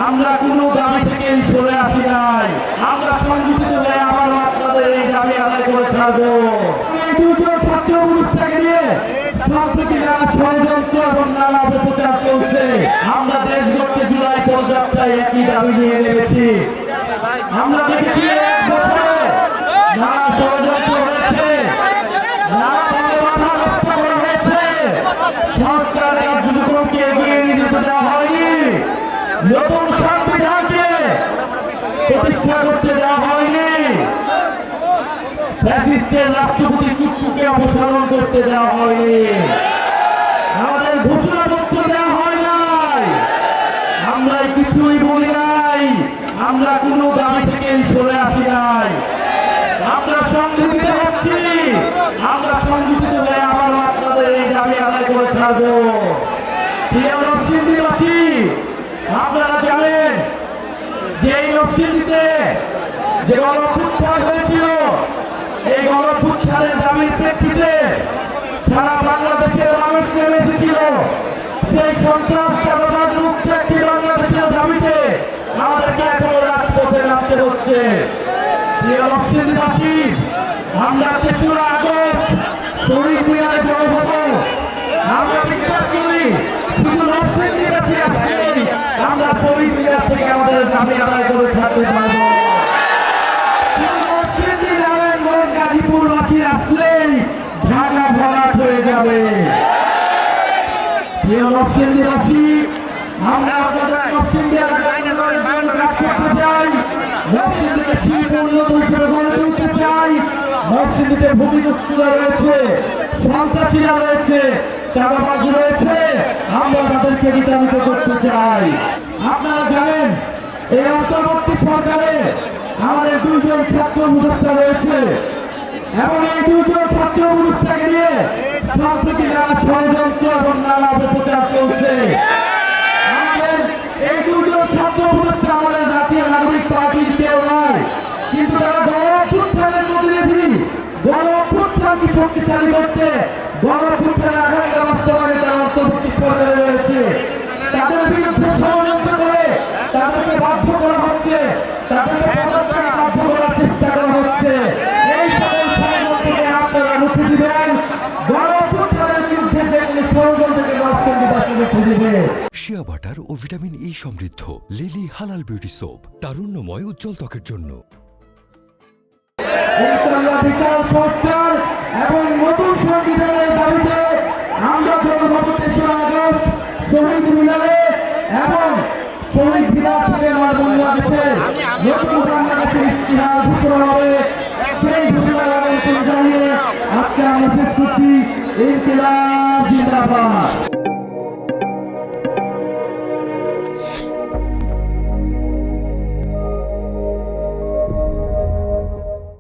আমরা কোনো দাবি থেকে সরে আসি নাই। আমরা সংগঠিত হয়ে আবারও আপনাদের এই দাবি আদায় করে ছাড়বো। এই দুটো ছাত্র অনুষ্ঠানকে নিয়ে সাম্প্রতিক নানা ষড়যন্ত্র এবং নানা অপপ্রচার চলছে। আমরা দেশ গড়তে জুলাই পদযাত্রায় একই দাবি নিয়ে নেমেছি। আমরা দেখেছি নানা ষড়যন্ত্র হয়েছে, সরকার এই যুবককে এগিয়ে নিয়ে যেতে দেওয়া হয়নি, নতুন সংবিধানকে প্রতিষ্ঠা করতে দেওয়া হয়নি, ফ্যাসিস্টের রাষ্ট্রপতি চুক্তিকে অপসারণ করতে দেওয়া হয়নি, আমাদের ঘোষণাপত্র দেওয়া হয় নাই, আমরা কিছুই বলি নাই, আমরা কোনো দাবি থেকে সরে আসি নাই। আমরা সংগঠিত হচ্ছি, আমরা সংগঠিত হয়ে আবারও আপনাদের এই দাবি আদায় করে ছাড়বো। প্রিয় নরসিংদীবাসী, আপনারা জানেন যে এই নরসিংদীতে যে গণঅভ্যুত্থান হয়েছিল, এই গণঅভ্যুত্থানের দাবির প্রেক্ষিতে সারা বাংলাদেশের মানুষ নেমে এসেছিল। সেই সন্ত্রাস চালানোর মুক্ত একটি বাংলাদেশের দাবিতে আমাদেরকে এখন রাজপথে নামতে হচ্ছে। প্রিয় নরসিংদীবাসী, আমরা ৩রা আগস্ট শহীদ মিনারে জড়ো, আমরা বিশ্বাস করি শুধু নরসিংদীবাসী আসলেই আমরা শহীদ মিনার থেকে আমাদের দাবি আদায় করে ছাড়তে পারবো। নরসিংদী নারায়ণগঞ্জ গাজীপুরবাসী আসলেই ঢাকা ভরাট হয়ে যাবে। প্রিয় নরসিংদীবাসী, আমরা আপনাদের নরসিংদী এলাকায় কাজ করতে চাই, নরসিংদীকে শিল্প উন্নত হিসেবে গড়ে তুলতে চাই। নরসিংদীতে ভূমিদস্যুরা রয়েছে, সন্ত্রাসীরা রয়েছে, চাঁদাবাজি রয়েছে, আমরা তাদেরকে বিতাড়িত করতে চাই। আপনারা জানেন এই অন্তর্বর্তী সরকারে আমাদের 2জন ছাত্র উপদেষ্টা রয়েছে এবং এই 2জন ছাত্র উপদেষ্টাকে নিয়ে সাম্প্রতিক নানা ষড়যন্ত্র এবং নানা অপপ্রচার চলছে। আমাদের এই 2জন ছাত্র উপদেষ্টা আমাদের জাতীয় নাগরিক পার্টির কেউ নয়, কিন্তু তারা গণঅভ্যুত্থানের প্রতিনিধি। গণঅভ্যুত্থানকে শক্তিশালী করতে, গণঅভ্যুত্থানের আকাঙ্ক্ষা বাস্তবায়নে তারা অন্তর্বর্তী সরকারে রয়েছে। তাদের বিরুদ্ধে ষড়যন্ত্র করে তাদেরকে বাধ্য করা হচ্ছে, তাদেরকে পদত্যাগে বাধ্য করার চেষ্টা করা হচ্ছে। এই সকল ষড়যন্ত্রকে আপনারা রুখে দিবেন। গণঅভ্যুত্থানের বিরুদ্ধে যেগুলি ষড়যন্ত্রকে নরসিংদীবাসী রুখে দিবে। শিয়া বাটার ও ভিটামিন ই সমৃদ্ধ লিলি হালাল বিউটি সোপ, তারুণ্যময় উজ্জ্বল ত্বকের জন্য। বিচার সংস্কার এবং নতুন সংবিধানের দাবিতে আমরা গত ৩রা আগস্ট শহীদ মিনারে এবং শহীদ মিনার থেকে বাংলাদেশে নতুন বাংলাদেশের ইতিহাস ঘোষণা হবে, সেই ঘোষণা জানিয়ে আজকে আমরা শেষ করছি। ইনকিলাব জিন্দাবাদ।